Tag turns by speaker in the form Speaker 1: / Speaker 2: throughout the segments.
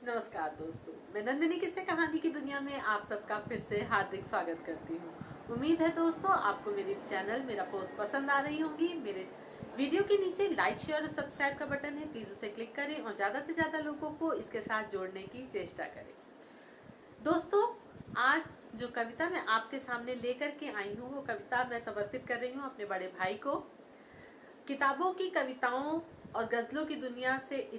Speaker 1: नमस्कार दोस्तों, मैं नंदिनी किस्से कहानी की दुनिया में आप सबका फिर से हार्दिक स्वागत करती हूँ। उम्मीद है दोस्तों आपको मेरी चैनल मेरा पोस्ट पसंद आ रही होंगी। मेरे वीडियो के नीचे लाइक शेयर और सब्सक्राइब का बटन है, प्लीज उसे क्लिक करें और ज्यादा से ज्यादा लोगों को इसके साथ जोड़ने की चेष्टा करें। दोस्तों, आज जो कविता मैं आपके सामने लेकर के आई हूँ वो कविता मैं समर्पित कर रही हूँ अपने बड़े भाई को। किताबों की कविताओं और गजलों की दुनिया से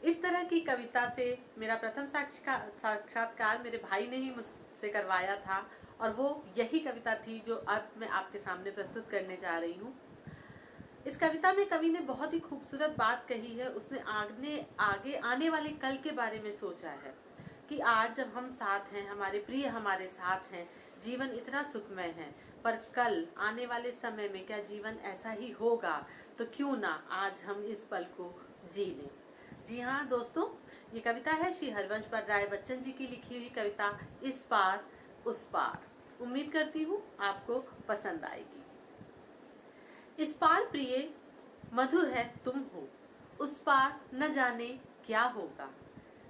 Speaker 1: इस तरह की कविता से मेरा प्रथम साक्षात्कार मेरे भाई ने ही मुझसे करवाया था और वो यही कविता थी जो अब मैं आपके सामने प्रस्तुत करने जा रही हूँ। इस कविता में कवि ने बहुत ही खूबसूरत बात कही है। उसने आगे आने वाले कल के बारे में सोचा है कि आज जब हम साथ हैं, हमारे प्रिय हमारे साथ हैं, जीवन इतना सुखमय है, पर कल आने वाले समय में क्या जीवन ऐसा ही होगा? तो क्यों ना आज हम इस पल को जी लें। जी हाँ दोस्तों, ये कविता है श्री हरिवंश राय बच्चन जी की लिखी हुई कविता इस पार उस पार। उम्मीद करती हूँ आपको पसंद आएगी। इस पार प्रिय मधु है तुम हो, उस पार न जाने क्या होगा।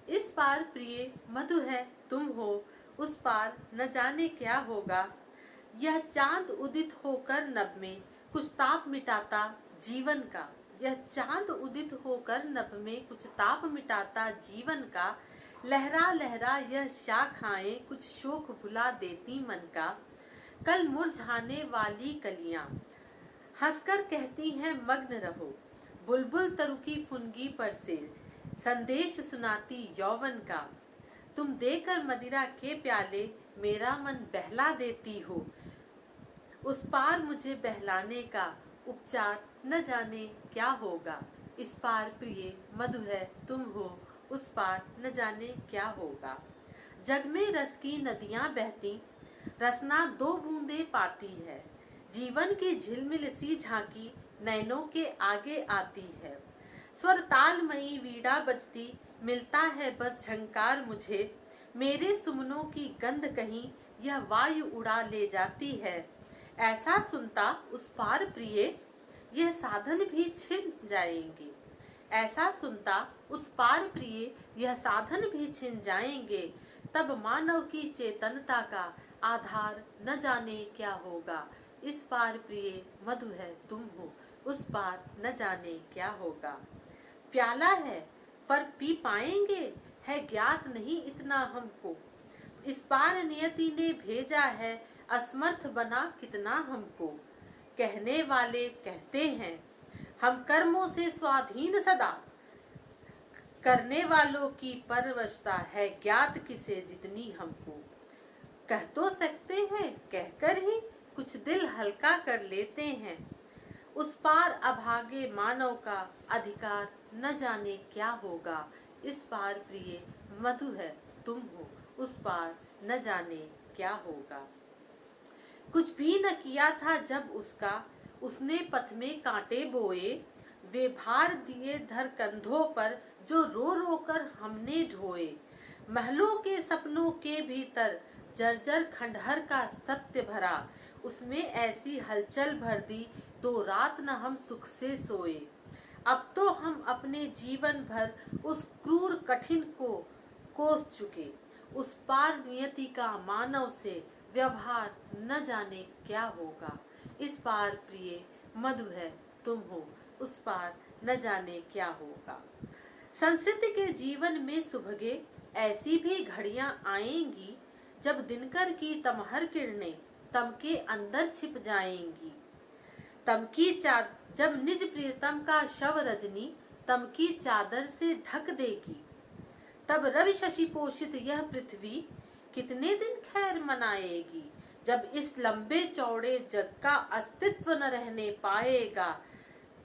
Speaker 1: इस पार प्रिय मधु है तुम हो, उस पार न जाने क्या होगा। यह चांद उदित होकर नभ में कुछ ताप मिटाता जीवन का। यह चांद उदित होकर नभ में कुछ ताप मिटाता जीवन का। लहरा लहरा यह शाखाएं कुछ शोक भुला देती मन का। कल मुरझाने वाली कलियां हंसकर कहती हैं मग्न रहो। बुलबुल तरु की फुनगी पर से संदेश सुनाती यौवन का। तुम देकर मदिरा के प्याले मेरा मन बहला देती हो। उस पार मुझे बहलाने का उपचार न जाने क्या होगा। इस पार प्रिय मधु है तुम हो, उस पार न जाने क्या होगा। जग में रस की नदियां बहती, रसना दो बूंदे पाती है। जीवन की झिलमिल सी झांकी नैनों के आगे आती है। स्वर तालमयी वीणा बजती, मिलता है बस झंकार मुझे। मेरे सुमनों की गंध कहीं यह वायु उड़ा ले जाती है। ऐसा सुनता उस पार प्रिय यह साधन भी छिन जाएंगे। ऐसा सुनता उस पार प्रिय यह साधन भी छिन जाएंगे। तब मानव की चेतनता का आधार न जाने क्या होगा। इस पार प्रिय मधु है तुम हो, उस पार न जाने क्या होगा। प्याला है पर पी पाएंगे, है ज्ञात नहीं इतना हमको। इस पार नियति ने भेजा है, असमर्थ बना कितना हमको। कहने वाले कहते हैं हम कर्मों से स्वाधीन सदा। करने वालों की परवशता है ज्ञात किसे जितनी हमको। कह तो सकते हैं, कहकर ही कुछ दिल हल्का कर लेते हैं। उस पार अभागे मानव का अधिकार न जाने क्या होगा। इस पार प्रिय मधु है तुम हो, उस पार न जाने क्या होगा। कुछ भी न किया था जब उसने पथ में कांटे बोए। वे भार दिए धर कंधों पर जो रो रो कर हमने ढोए। महलों के सपनों के भीतर जर्जर खंडहर का सत्य भरा। उसमें ऐसी हलचल भर दी, दो रात न हम सुख से सोए। अब तो हम अपने जीवन भर उस क्रूर कठिन को कोस चुके। उस पार नियति का मानव से व्यवहार न जाने क्या होगा। इस पार प्रिय मधु है तुम हो, उस पार न जाने क्या होगा। संस्कृति के जीवन में सुभगे ऐसी भी घड़ियां आएंगी, जब दिनकर की तमहर किरणें तम के अंदर छिप जाएंगी। जब निज प्रियतम का शव रजनी तम की चादर से ढक देगी। तब रवि शशि पोषित यह पृथ्वी कितने दिन खैर मनाएगी। जब इस लंबे चौड़े जग का अस्तित्व न रहने पाएगा,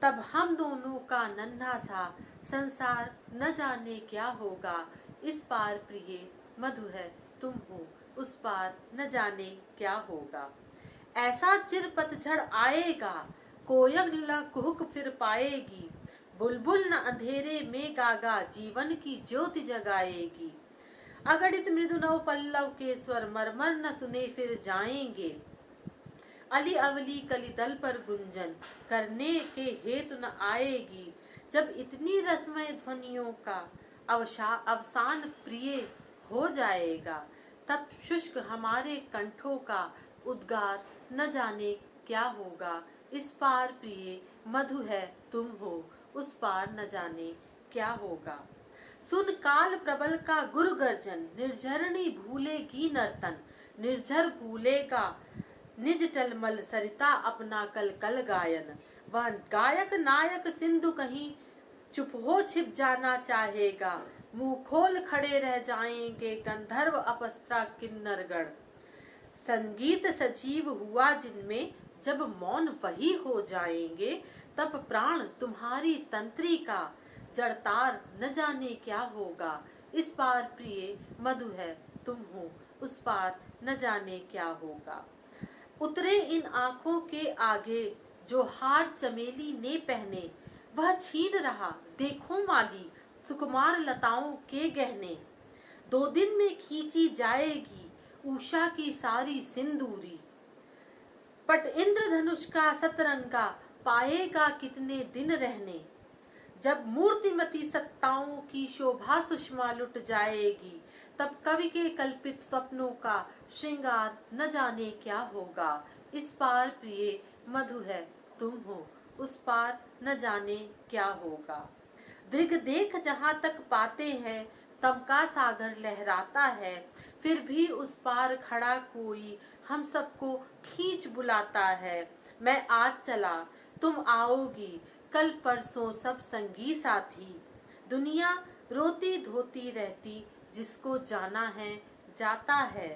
Speaker 1: तब हम दोनों का नन्हा सा संसार न जाने क्या होगा। इस पार प्रिय मधु है तुम हो, उस पार न जाने क्या होगा। ऐसा चिर पतझड़ आएगा, कोयल न कुहुक फिर पाएगी। बुलबुल न अंधेरे में गागा जीवन की ज्योति जगाएगी। अगणित मृदु नव पल्लव के स्वर मरमर न सुने फिर जाएंगे। अली अवली कली दल पर गुंजन करने के हेतु न आएगी। जब इतनी रसमय ध्वनियों का अवसान प्रिय हो जाएगा। तब शुष्क हमारे कंठों का उद्गार न जाने क्या होगा। इस पार प्रिय मधु है तुम हो, उस पार न जाने क्या होगा। सुन काल प्रबल का गुरु गर्जन, निर्झरणी भूलेगी नर्तन। निर्झर भूलेगा निज टलमल सरिता अपना कल कल गायन। वह गायक नायक सिंधु कहीं चुप हो छिप जाना चाहेगा। मुंह खोल खड़े रह जाएंगे गंधर्व अप्सरा किन्नरगण। संगीत सजीव हुआ जिनमें जब मौन वही हो जाएंगे। तब प्राण तुम्हारी तंत्री का जड़तार न जाने क्या होगा। इस पार प्रिय मधु है तुम हो, उस पार न जाने क्या होगा। उतरे इन आंखों के आगे जो हार चमेली ने पहने। वह छीन रहा देखो माली सुकुमार लताओं के गहने। 2 दिन में खींची जाएगी उषा की सारी सिंदूरी। पट इंद्रधनुष का सतरंगा पाएगा कितने दिन रहने। जब मूर्तिमती सत्ताओं की शोभा सुषमा लुट जाएगी। तब कवि के कल्पित स्वप्नों का श्रृंगार न जाने क्या होगा। इस पार प्रिय मधु है तुम हो, उस पार न जाने क्या होगा। दृग देख जहाँ तक पाते हैं तम का सागर लहराता है। फिर भी उस पार खड़ा कोई हम सबको खींच बुलाता है। मैं आज चला तुम आओगी कल परसों सब संगी साथी। दुनिया रोती धोती रहती जिसको जाना है जाता है।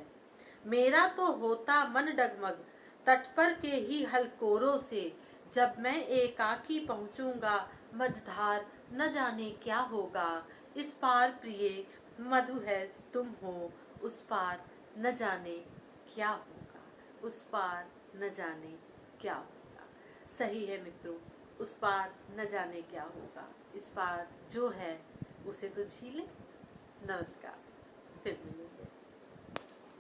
Speaker 1: मेरा तो होता मन डगमग तट पर के ही हलकोरों से। जब मैं एकाकी पहुंचूंगा मझधार न जाने क्या होगा। इस पार प्रिय मधु है तुम हो, उस पार न जाने क्या होगा। उस पार न जाने क्या होगा। सही है मित्रों, उस पार न जाने क्या होगा। इस पार जो है उसे तो झीले। नमस्कार, फिर मिलेंगे।